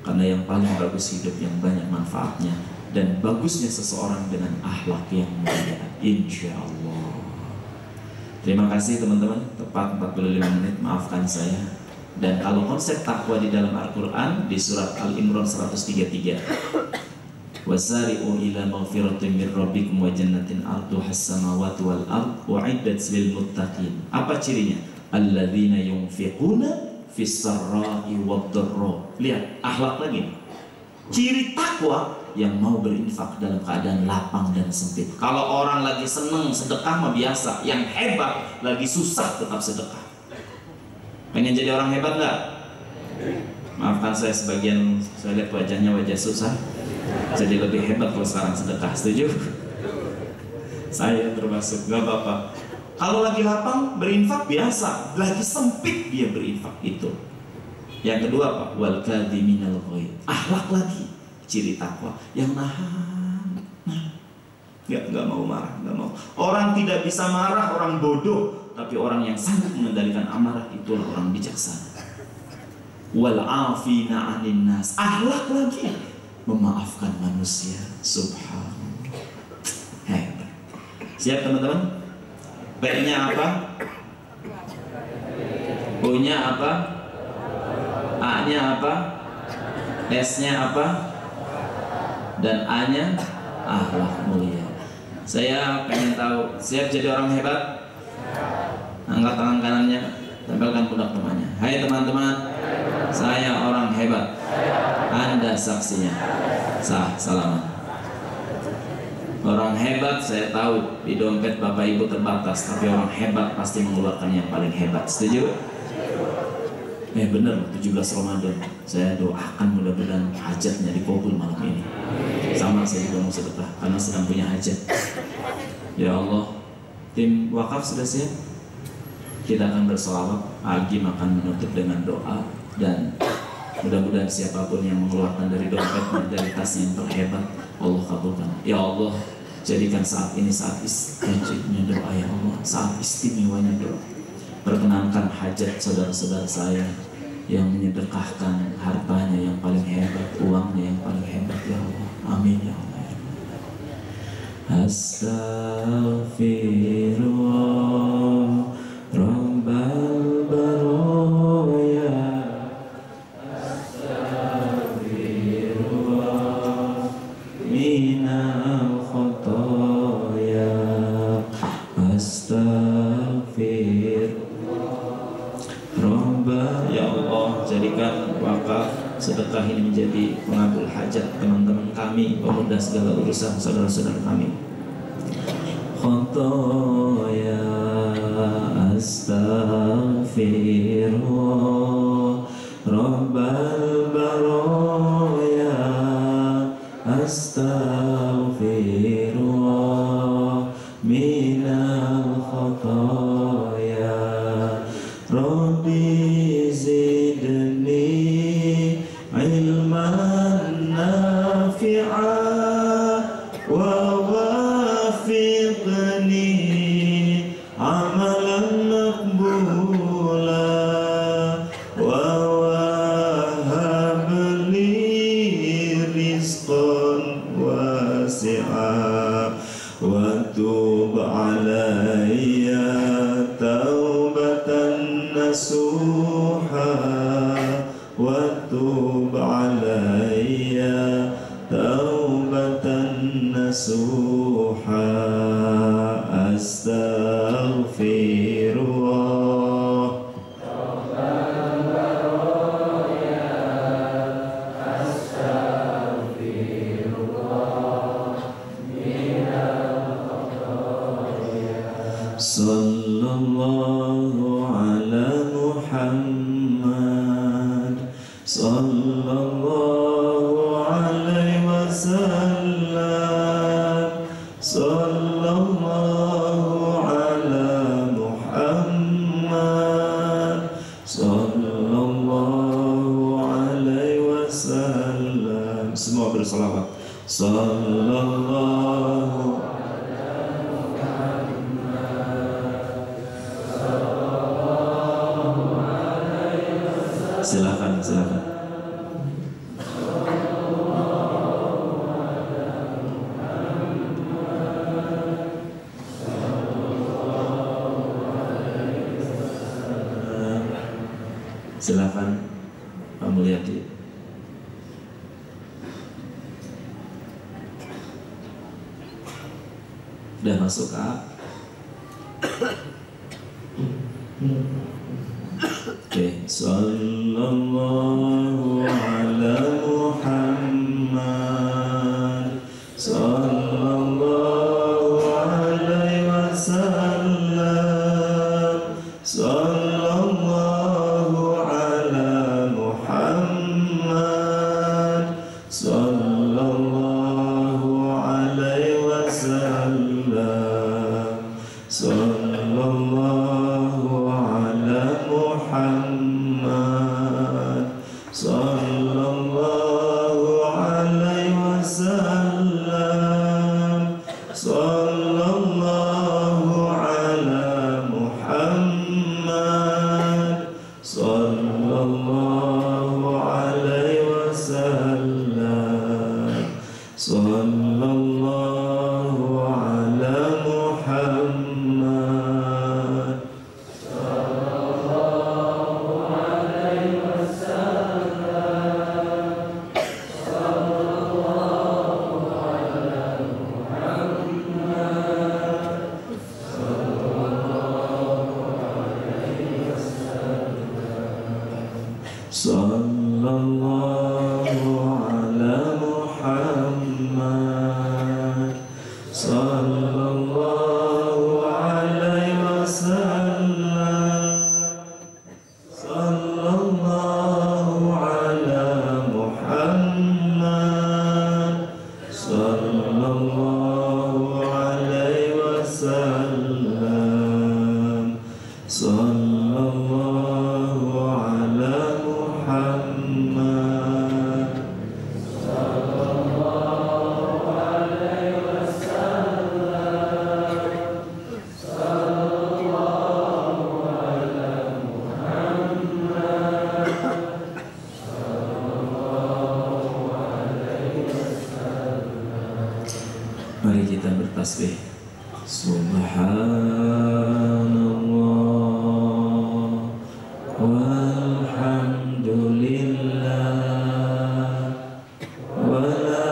Karena yang paling bagus hidup yang banyak manfaatnya, dan bagusnya seseorang dengan akhlak yang mulia, insya Allah. Terima kasih teman-teman, tepat 45 menit, maafkan saya. Dan kalau konsep takwa di dalam Al-Quran, di surat Al-Imran 133, wasari'u ila maghfiratin min rabbikum wa jannatin arduhas samawati wal ard u'iddat lil muttaqin. Apa cirinya? Alladzina yunfiquna fis sarra'i wad dharra. Lihat akhlak lagi. Ciri takwa yang mau berinfak dalam keadaan lapang dan sempit. Kalau orang lagi seneng sedekah mah biasa, yang hebat lagi susah tetap sedekah. Pengen jadi orang hebat nggak? Maafkan saya sebagian, saya lihat wajahnya wajah susah. Jadi lebih hebat kalau sekarang sedekah, setuju? Saya termasuk, gak apa-apa. Kalau lagi lapang berinfak biasa, lagi sempit dia berinfak itu. Yang kedua apa? Wal kadhiminal ghaidh. Akhlak lagi, ciri takwa yang nahan. Nggak mau marah, nggak mau. Orang tidak bisa marah, orang bodoh. Tapi orang yang sanggup mengendalikan amarah itulah orang bijaksana. Wal afina 'anil nas. Akhlak lagi, memaafkan manusia. Subhanallah. Hebat. Siap teman-teman? P-nya apa? O-nya apa? A-nya apa? S-nya apa? Dan A-nya akhlak mulia. Saya pengen tahu, siap jadi orang hebat? Angkat tangan kanannya, tempelkan pundak temannya. Hai teman-teman, saya orang hebat. Anda saksinya. Sah, salaman. Orang hebat saya tahu di dompet bapak ibu terbatas, tapi orang hebat pasti mengeluarkan yang paling hebat. Setuju? Bener, 17 Ramadan saya doakan mudah-mudahan hajatnya dikabul malam ini. Sama saya juga mau sedekah karena sedang punya hajat. Ya Allah, tim wakaf sudah siap? Kita akan bersolawat, Agim akan menutup dengan doa, dan mudah-mudahan siapapun yang mengeluarkan dari dompetnya, dari tasnya yang terhebat, Allah kabulkan. Ya Allah, jadikan saat ini saat istajibnya doa, ya Allah, saat istimewanya doa. Perkenankan hajat saudara-saudara saya yang menyedekahkan hartanya yang paling hebat, uangnya yang paling hebat, ya Allah. Amin ya Allah. Astaghfirullah Rabbal baraya. Astaghfirullah minal khotoya. Astaghfirullah. Ya Allah, jadikan wakaf sedekah ini menjadi pengabul hajat teman-teman kami, pemudah segala urusan saudara-saudara kami. Khotoya astaghfirullah Rabbal baraya. Astaghfirullah minal khotoya. Rabbi zidni ilman nafi'a wa wafiqni amalan maqbula wa wahabli rizqan wasi'a wa tub alayya taubatan nasuha wa tub alayya taubatan nasuha. Astaghfirullah sallallahu ala Muhammad sallallahu alaihi wasallam sallallahu ala Muhammad sallallahu alaihi wasallam. Semua bersalawat. Sallallahu. Silakan, silakan. Silakan Pak Mulyadi. Udah masuk Kak? Oke, sallallahu ala Muhammad sallallahu alaihi wasallam sallallahu ala Muhammad Sallallahu ala Muhammad. Sallallahu alaihi wasallam. Sallallahu ala Muhammad. Sallallahu alaihi wasallam. Sallallahu ala Muhammad. Sallallahu alaihi wasallam. Sallallahu ala Muhammad. Sallallahu alaihi wasallam. Sallallahu ala Muhammad. Sallallahu alaihi wasallam. Sallallahu ala Muhammad. Sallallahu alaihi wasallam. Mari kita bertasbih. Subhanallah walhamdulillah wa la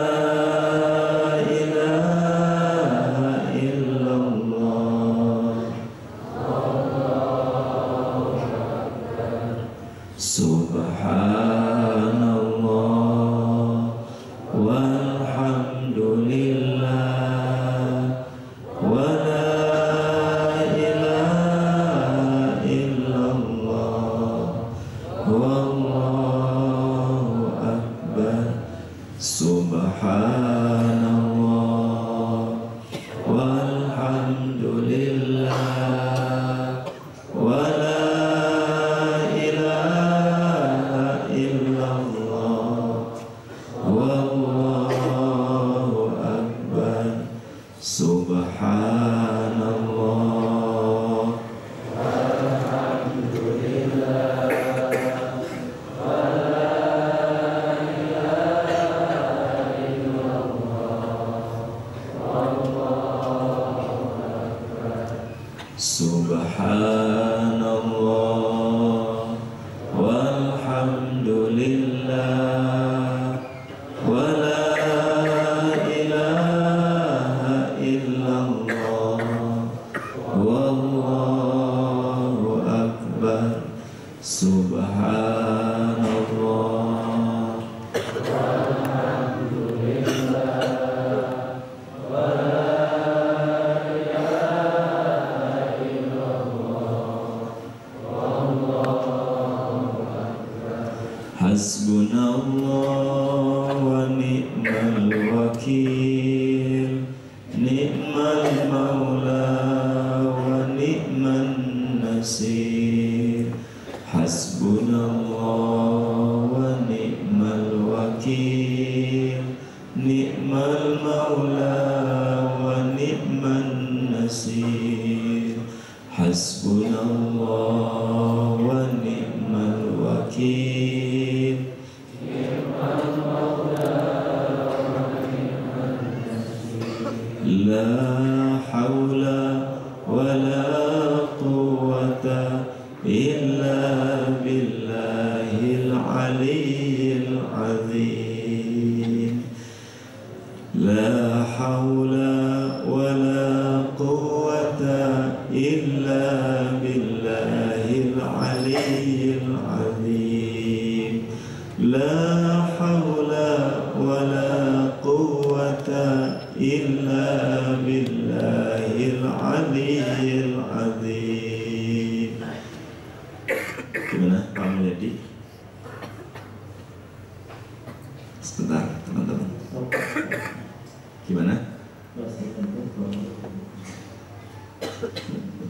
ilaha illallah. Subhanallah walhamdulillah wa la ilaha illallah. Wallahu akbar. Subhanallah walhamdulillah wa la ilaha illallah. Wallahu akbar. Subhanallah Subhanallah walhamdulillah wa la ilaha illallah. Wallahu akbar. Subhanallah Hasbunallah wa ni'mal wakil. Ni'mal maula wa ni'man nasir. Hasbunallah wa ni'mal wakil. Ni'mal maula wa ni'man nasir. Hasbunallah wa ni'mal wakil. La hawla wa la quwwata illa billahil aliyyil azim. La hawla wa la quwwata illa billahil aliyyil azim. La hawla wa la quwwata illa billahil aliyyil azim. Gimana Pak Mulyadi? Sebentar teman-teman. Gimana?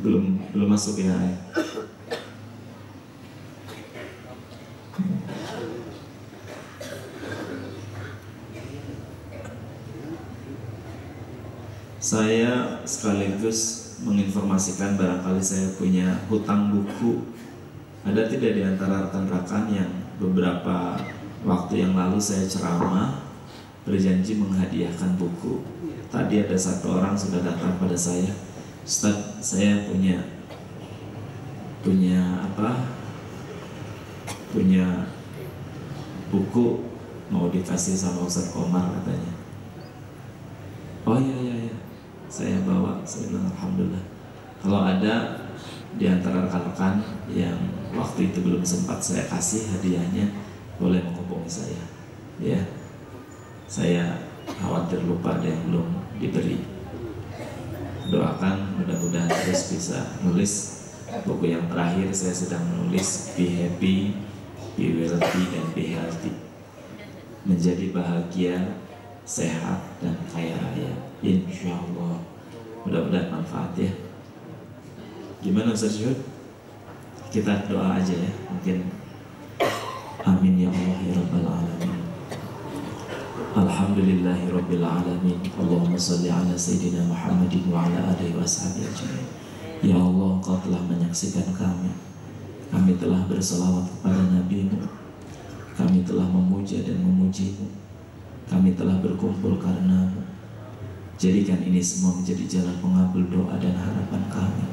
Belum masuk ya. Saya sekaligus menginformasikan barangkali saya punya hutang buku. Ada tidak di antara rekan-rekan yang beberapa waktu yang lalu saya ceramah berjanji menghadiahkan buku. Tadi ada satu orang sudah datang pada saya, Ustaz, saya punya buku mau dikasih sama Ustaz Komar katanya. Oh iya, saya bawa. Saya bilang alhamdulillah. Kalau ada di antara rekan-rekan yang waktu itu belum sempat saya kasih hadiahnya, boleh menghubungi saya. Ya, saya khawatir lupa ada yang belum diberi. Doakan mudah-mudahan terus bisa nulis. Buku yang terakhir saya sedang menulis Be Happy, Be Wealthy, dan Be Healthy. Menjadi bahagia, sehat, dan kaya raya. Insya Allah. Mudah-mudahan manfaat ya. Gimana Ustaz Syuhud? Kita doa aja ya. Mungkin amin ya Allah ya Rabbal Alamin. Alhamdulillahi Rabbil Alamin. Allahumma salli ala Sayyidina Muhammadin wa ala alihi wa sahbihi ajma'in. Ya Allah, Engkau telah menyaksikan kami. Kami telah berselawat kepada Nabi-Mu. Kami telah memuja dan memuji-Mu. Kami telah berkumpul karena-Mu. Jadikan ini semua menjadi jalan pengabul doa dan harapan kami.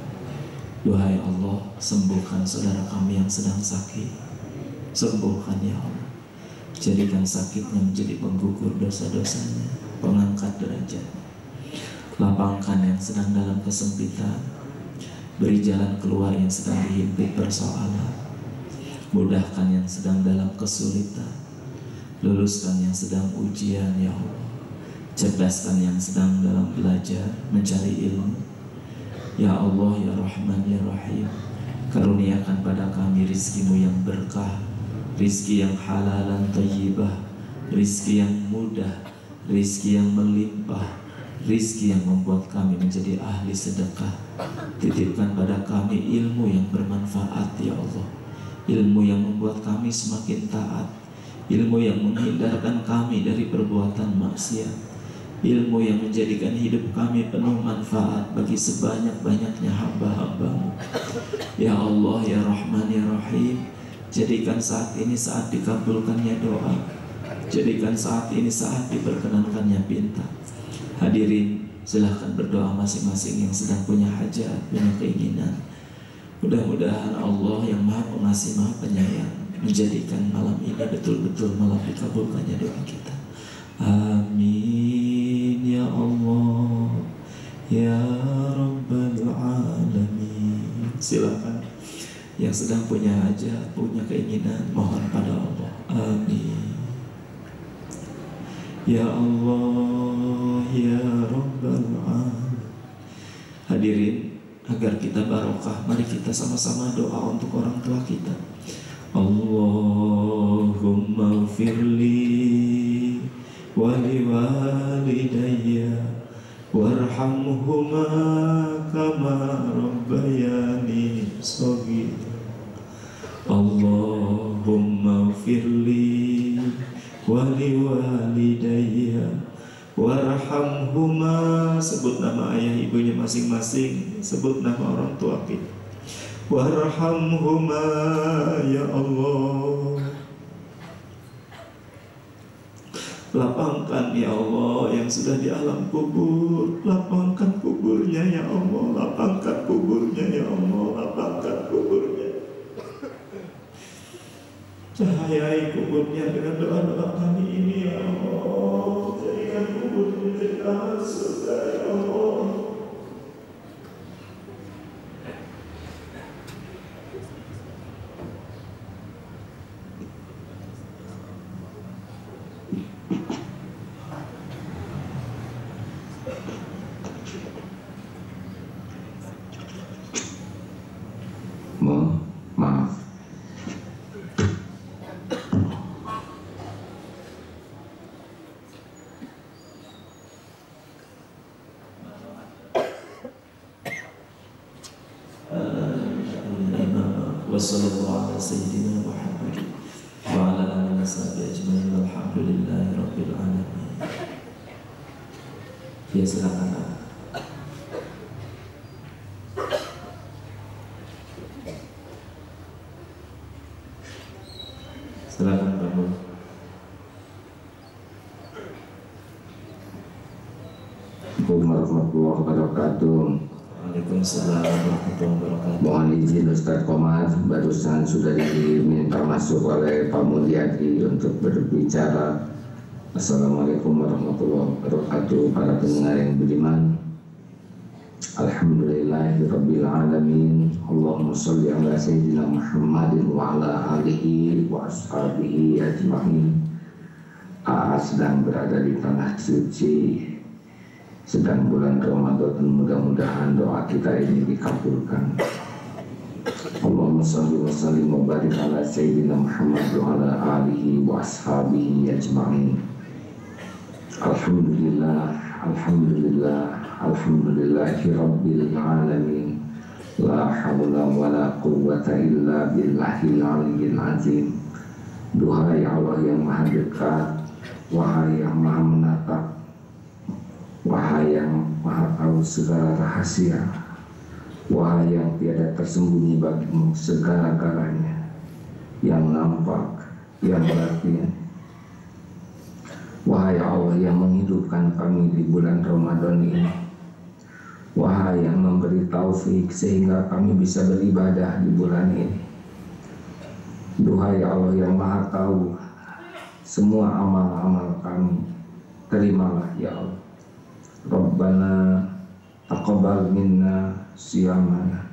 Duhai Allah, sembuhkan saudara kami yang sedang sakit. Sembuhkan ya Allah. Jadikan sakitnya menjadi penggugur dosa-dosanya, pengangkat derajat. Lapangkan yang sedang dalam kesempitan. Beri jalan keluar yang sedang dihimpit persoalan. Mudahkan yang sedang dalam kesulitan. Luluskan yang sedang ujian ya Allah. Cerdaskan yang sedang dalam belajar mencari ilmu. Ya Allah ya Rahman ya Rahim, karuniakan pada kami rizki-Mu yang berkah, rizki yang halalan thayyibah, rizki yang mudah, rizki yang melimpah, rizki yang membuat kami menjadi ahli sedekah. Titipkan pada kami ilmu yang bermanfaat ya Allah, ilmu yang membuat kami semakin taat, ilmu yang menghindarkan kami dari perbuatan maksiat, ilmu yang menjadikan hidup kami penuh manfaat bagi sebanyak-banyaknya hamba-hamba-Mu. Ya Allah ya Rahman ya Rahim, jadikan saat ini saat dikabulkannya doa, jadikan saat ini saat diperkenankannya pinta. Hadirin, silahkan berdoa masing-masing yang sedang punya hajat, punya keinginan. Mudah-mudahan Allah yang Maha Pengasih, Maha Penyayang menjadikan malam ini betul-betul malam dikabulkannya doa kita. Amin ya Allah ya Rabbal Alamin. Silakan yang sedang punya hajat, punya keinginan, mohon pada Allah. Amin. Ya Allah ya Rabbal Alamin. Hadirin, agar kita barokah, mari kita sama-sama doa untuk orang tua kita. Allahumma firli wali walidayya warhamhuma kama rabbayani shaghira. Allahumma firli wali walidayya warhamhuma, sebut nama ayah ibunya masing-masing, sebut nama orang tua kita. Warhamhuma ya Allah. Lapangkan ya Allah yang sudah di alam kubur, lapangkan kuburnya ya Allah, lapangkan kuburnya ya Allah, lapangkan kuburnya. Cahayai kuburnya dengan doa-doa kami ini ya Allah. Jadikan kuburnya menjadi taman surga ya Allah. Maaf. Wassallallahu ala sayyidina Muhammad wa ala alihi washabihi ajma'in walhamdulillahi rabbil alamin. Ya silakan. Silakan bangun. warahmatullahi wabarakatuh. Waalaikumsalam warahmatullahi wabarakatuh. Mohon izin Ustadz Komar, barusan sudah diminta masuk oleh Pak Mulyadi untuk berbicara. Assalamualaikum warahmatullahi wabarakatuh. Para pendengar yang budiman, alhamdulillahirabbil alamin. Allahumma sholli ala sayyidina Muhammadin wa ala alihi wa ashabihi ajma'in. Sedang berada di tanah suci, sedang bulan Ramadan, mudah-mudahan doa kita ini dikabulkan. Allahumma sholli wa sallim wa barik ala sayyidina Muhammad wa ala alihi wa ashabihi ajma'in. Alhamdulillah, alhamdulillah, alhamdulillahi rabbil alamin. La hawla wa la quwwata illa billahil aliyyil azim. Duhai Allah yang maha dekat, wahai yang maha menatap, wahai yang maha tahu segala rahasia, wahai yang tiada tersembunyi bagimu segala-galanya, yang nampak, yang batin. Wahai Allah yang menghidupkan kami di bulan Ramadan ini, wahai yang memberi taufik sehingga kami bisa beribadah di bulan ini. Duhai Allah yang maha tahu semua amal-amal kami, terimalah ya Allah. Rabbana taqabbal minna siyamana.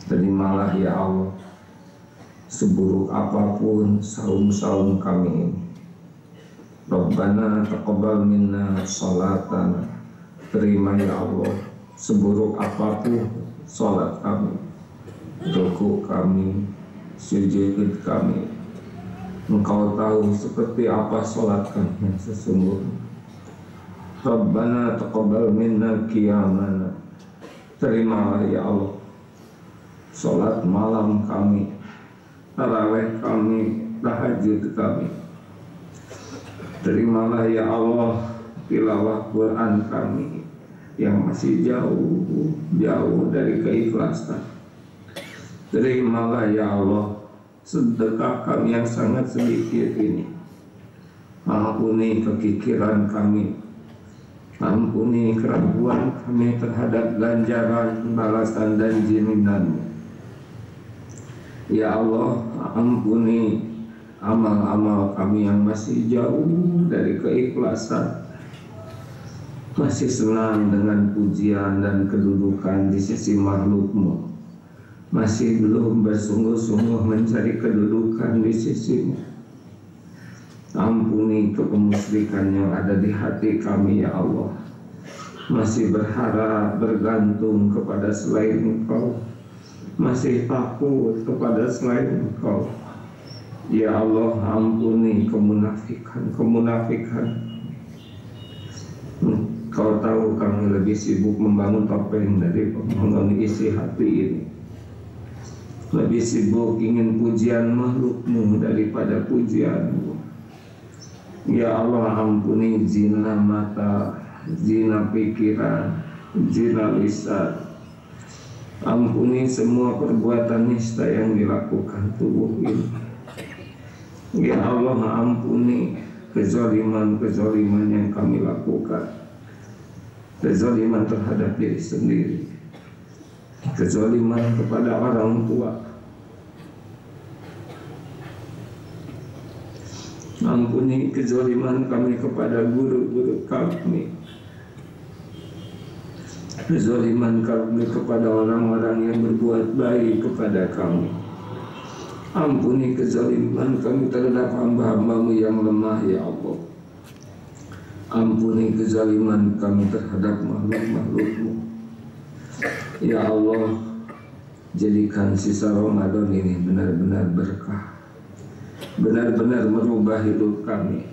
Terimalah ya Allah seburuk apapun saum-saum kami ini. Rabbana taqabbal minna salatana. Terima ya Allah seburuk apapun salat kami, ruku kami, sujud kami. Engkau tahu seperti apa salat kami yang sesungguhnya. Rabbana taqabbal minna qiyamana. Terimalah ya Allah salat malam kami, tarawih kami, tahajud kami. Terimalah ya Allah tilawah Quran kami yang masih jauh dari keikhlasan. Terimalah ya Allah sedekah kami yang sangat sedikit ini. Ampuni kekikiran kami, ampuni keraguan kami terhadap ganjaran, balasan dan jaminan. Ya Allah, ampuni amal-amal kami yang masih jauh dari keikhlasan, masih senang dengan pujian dan kedudukan di sisi makhlukmu, masih belum bersungguh-sungguh mencari kedudukan di sisimu. Ampuni kemusyrikan yang ada di hati kami ya Allah, masih berharap bergantung kepada selain Engkau, masih takut kepada selain Engkau. Ya Allah, ampuni kemunafikan. Kau tahu kami lebih sibuk membangun topeng dari membangun isi hati ini, lebih sibuk ingin pujian makhlukmu daripada pujianmu. Ya Allah, ampuni zina mata, zina pikiran, zina lisan. Ampuni semua perbuatan nista yang dilakukan tubuh ini. Ya Allah, ampuni kezaliman yang kami lakukan. Kezaliman terhadap diri sendiri, kezaliman kepada orang tua. Ampuni kezaliman kami kepada guru-guru kami, kezaliman kami kepada orang-orang yang berbuat baik kepada kami. Ampuni kezaliman kami terhadap hamba-hambamu yang lemah ya Allah. Ampuni kezaliman kami terhadap makhluk-makhlukmu ya Allah. Jadikan sisa Ramadan ini benar-benar berkah, benar-benar merubah hidup kami.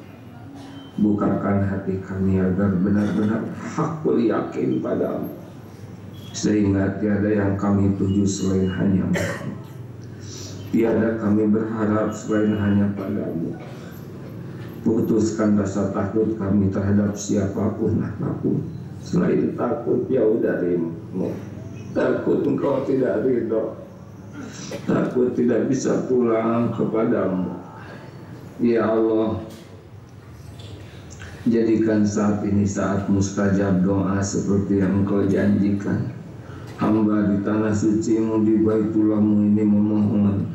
Bukakan hati kami agar benar-benar hakul yakin padamu, sehingga tiada yang kami tuju selain hanya Mu. Tiada kami berharap selain hanya padamu. Putuskan rasa takut kami terhadap siapapun apapun selain takut jauh darimu. Takut Engkau tidak ridho, takut tidak bisa pulang kepadamu. Ya Allah, Jadikan saat ini saat mustajab doa seperti yang Engkau janjikan. Hamba di tanah suci-Mu, di Baitullah-Mu ini memohon,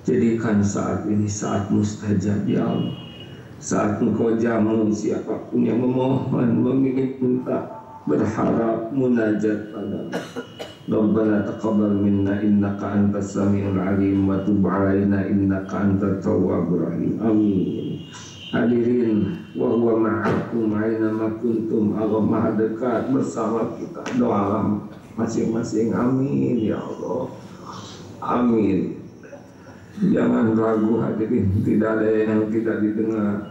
jadikan saat ini saat mustajab ya Allah. Saat Engkau jamu siapapun yang memohon, meminta, berharap, munajat padamu. Rabbana taqabbal minna innaka antas samiul alim wa tub alaina innaka antat tawwabur rahim. Amin. Hadirin, wa huwa ma'akum aina ma kuntum. Allah Maha dekat bersama kita. Doalah masing-masing. Amin ya Allah. Amin. Jangan ragu hadirin, tidak ada yang tidak didengar,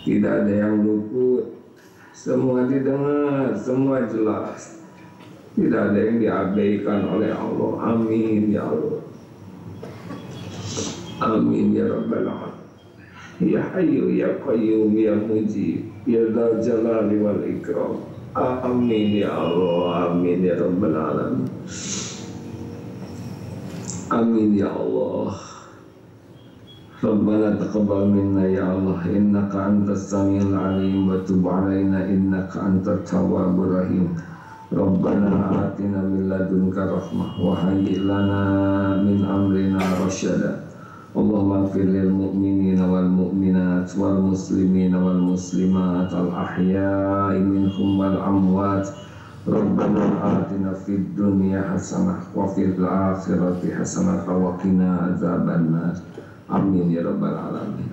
tidak ada yang luput, semua didengar, semua jelas, tidak ada yang diabaikan oleh Allah. Amin ya Allah. Amin ya Rabbal Alamin. Ya Hayyu ya Qayyum ya Mujib ya Dzal Jalali wal Ikram. Amin ya Allah. Amin ya Rabbal Alamin. Amin ya Allah. Rabbana taqabbal minna ya Allah innaka antas samiul alim wa tub alaina innaka antat tawwabur rahim. Rabbana atina min ladunka rahmah wa hayyi lana min amrina rasyada. Allahumma ighfir lil mu'minina wal mu'minat wal muslimina wal muslimat al ahya'i minhum wal amwat. Rabbana atina fid dunya hasanah wa fil akhirati hasanah wa qina adzabannar. Amin ya rabbal alamin.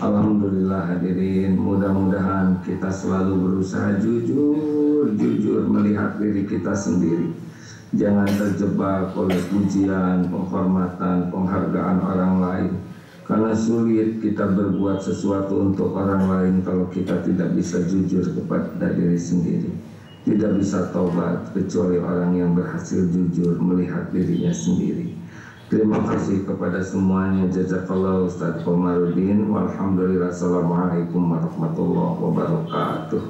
Alhamdulillah hadirin, mudah-mudahan kita selalu berusaha jujur melihat diri kita sendiri. Jangan terjebak oleh pujian, penghormatan, penghargaan orang lain. Karena sulit kita berbuat sesuatu untuk orang lain kalau kita tidak bisa jujur kepada diri sendiri. Tidak bisa taubat kecuali orang yang berhasil jujur melihat dirinya sendiri. Terima kasih kepada semuanya. Jazakallah Ustaz Komarudin. Walhamdulillah. Assalamualaikum warahmatullahi wabarakatuh.